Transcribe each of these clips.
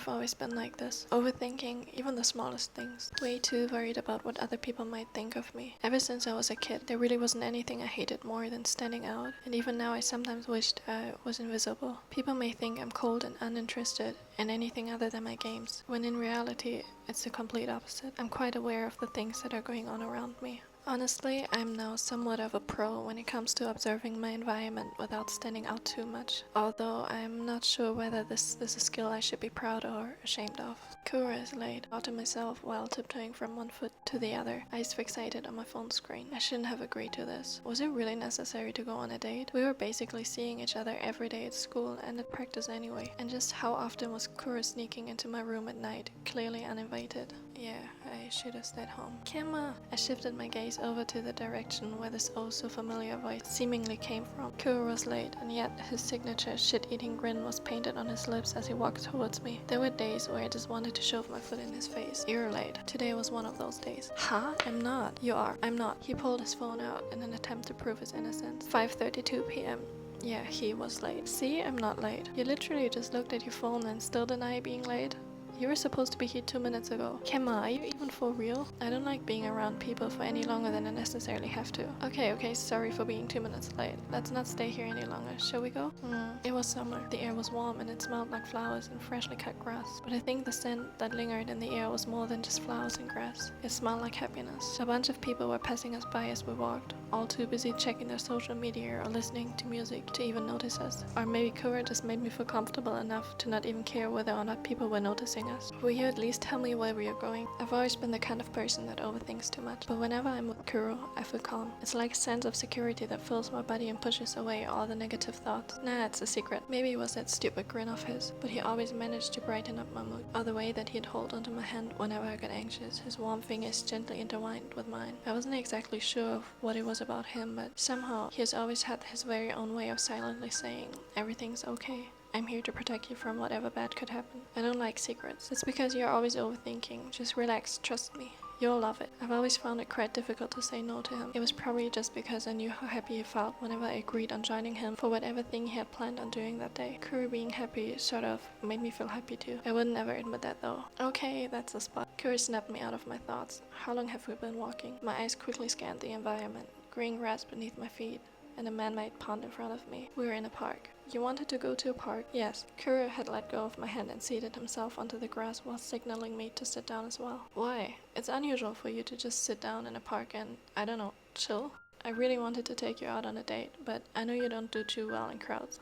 I've always been like this, overthinking even the smallest things. Way too worried about what other people might think of me. Ever since I was a kid, there really wasn't anything I hated more than standing out, and even now I sometimes wished I was invisible. People may think I'm cold and uninterested in anything other than my games, when in reality it's the complete opposite. I'm quite aware of the things that are going on around me. Honestly, I'm now somewhat of a pro when it comes to observing my environment without standing out too much, although I'm not sure whether this is a skill I should be proud or ashamed of. Kuroo is late, thought to myself while tiptoeing from one foot to the other, eyes fixated on my phone screen. I shouldn't have agreed to this. Was it really necessary to go on a date? We were basically seeing each other every day at school and at practice anyway. And just how often was Kuroo sneaking into my room at night, clearly uninvited? Yeah, I should have stayed home. Kenma! I shifted my gaze over to the direction where this oh so familiar voice seemingly came from. Kuroo was late, and yet his signature shit-eating grin was painted on his lips as he walked towards me. There were days where I just wanted to shove my foot in his face. You're late. Today was one of those days. Huh? I'm not. You are. I'm not. He pulled his phone out in an attempt to prove his innocence. 5:32 p.m. Yeah, he was late. See, I'm not late. You literally just looked at your phone and still deny being late? You were supposed to be here 2 minutes ago. Kenma, are you even for real? I don't like being around people for any longer than I necessarily have to. Okay, sorry for being 2 minutes late. Let's not stay here any longer. Shall we go? It was summer. The air was warm and it smelled like flowers and freshly cut grass. But I think the scent that lingered in the air was more than just flowers and grass. It smelled like happiness. A bunch of people were passing us by as we walked, all too busy checking their social media or listening to music to even notice us. Or maybe Kuroo just made me feel comfortable enough to not even care whether or not people were noticing us. Will you at least tell me where we are going? I've always been the kind of person that overthinks too much, but whenever I'm with Kuroo, I feel calm. It's like a sense of security that fills my body and pushes away all the negative thoughts. Nah, it's a secret. Maybe it was that stupid grin of his, but he always managed to brighten up my mood. Or the way that he'd hold onto my hand whenever I got anxious, his warm fingers gently intertwined with mine. I wasn't exactly sure of what it was about him, but somehow he has always had his very own way of silently saying, everything's okay. I'm here to protect you from whatever bad could happen. I don't like secrets. It's because you're always overthinking. Just relax, trust me. You'll love it. I've always found it quite difficult to say no to him. It was probably just because I knew how happy he felt whenever I agreed on joining him for whatever thing he had planned on doing that day. Kuroo being happy sort of made me feel happy too. I would never admit that though. Okay, that's the spot. Kuroo snapped me out of my thoughts. How long have we been walking? My eyes quickly scanned the environment. Green grass beneath my feet and a man-made pond in front of me. We were in a park. You wanted to go to a park? Yes. Kuroo had let go of my hand and seated himself onto the grass while signaling me to sit down as well. Why? It's unusual for you to just sit down in a park and, I don't know, chill? I really wanted to take you out on a date, but I know you don't do too well in crowds.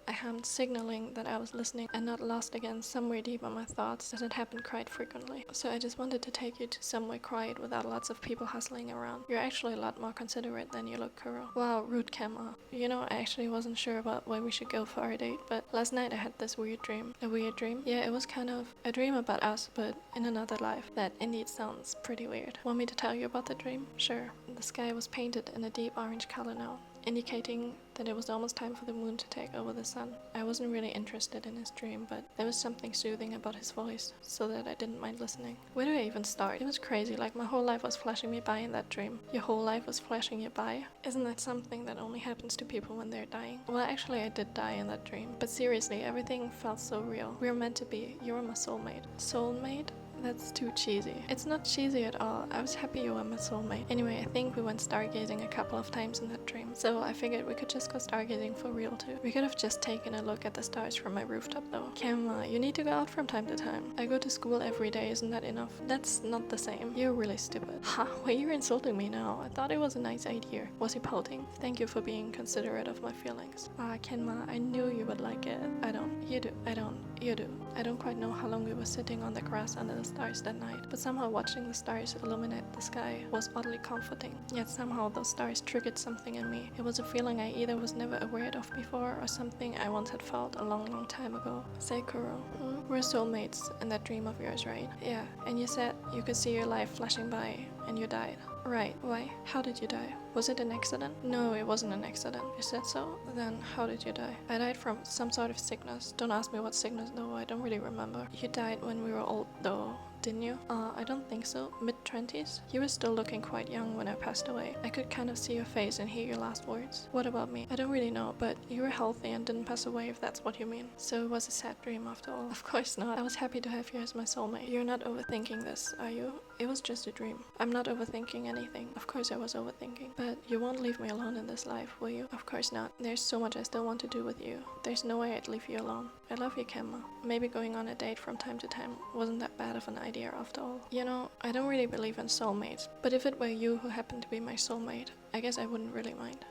I hummed, signaling that I was listening and not lost again somewhere deep in my thoughts, as it happened quite frequently. So I just wanted to take you to somewhere quiet without lots of people hustling around. You're actually a lot more considerate than you look, Kuroo. Wow, rude Kenma. You know, I actually wasn't sure about where we should go for our date, but last night I had this weird dream. A weird dream? Yeah, it was kind of a dream about us, but in another life. That indeed sounds pretty weird. Want me to tell you about the dream? Sure. The sky was painted in a deep orange color now, indicating that it was almost time for the moon to take over the sun. I wasn't really interested in his dream, but there was something soothing about his voice, so that I didn't mind listening. Where do I even start? It was crazy, like my whole life was flashing me by in that dream. Your whole life was flashing you by? Isn't that something that only happens to people when they're dying? Well, actually I did die in that dream, but seriously, everything felt so real. We were meant to be. You were my soulmate. Soulmate? That's too cheesy. It's not cheesy at all. I was happy you were my soulmate. Anyway, I think we went stargazing a couple of times in that dream, so I figured we could just go stargazing for real too. We could have just taken a look at the stars from my rooftop though. Kenma, you need to go out from time to time. I go to school every day, isn't that enough? That's not the same. You're really stupid. Ha, why you're insulting me now? I thought it was a nice idea. Was he pouting? Thank you for being considerate of my feelings. Kenma, I knew you would like it. I don't. You do. I don't. You do. I don't quite know how long we were sitting on the grass under the stars that night, but somehow watching the stars illuminate the sky was oddly comforting. Yet somehow those stars triggered something in me. It was a feeling I either was never aware of before or something I once had felt a long time ago. Say, Kuroo, we're soulmates in that dream of yours, right? Yeah, and you said you could see your life flashing by and you died. Right, why? How did you die? Was it an accident? No, it wasn't an accident. You said so? Then how did you die? I died from some sort of sickness. Don't ask me what sickness though, I don't really remember. You died when we were old though. didn't you? I don't think so. Mid-20s? You were still looking quite young when I passed away. I could kind of see your face and hear your last words. What about me? I don't really know, but you were healthy and didn't pass away if that's what you mean. So it was a sad dream after all. Of course not. I was happy to have you as my soulmate. You're not overthinking this, are you? It was just a dream. I'm not overthinking anything. Of course I was overthinking. But you won't leave me alone in this life, will you? Of course not. There's so much I still want to do with you. There's no way I'd leave you alone. I love you, Kenma. Maybe going on a date from time to time wasn't that bad of an idea after all. You know, I don't really believe in soulmates, but if it were you who happened to be my soulmate, I guess I wouldn't really mind.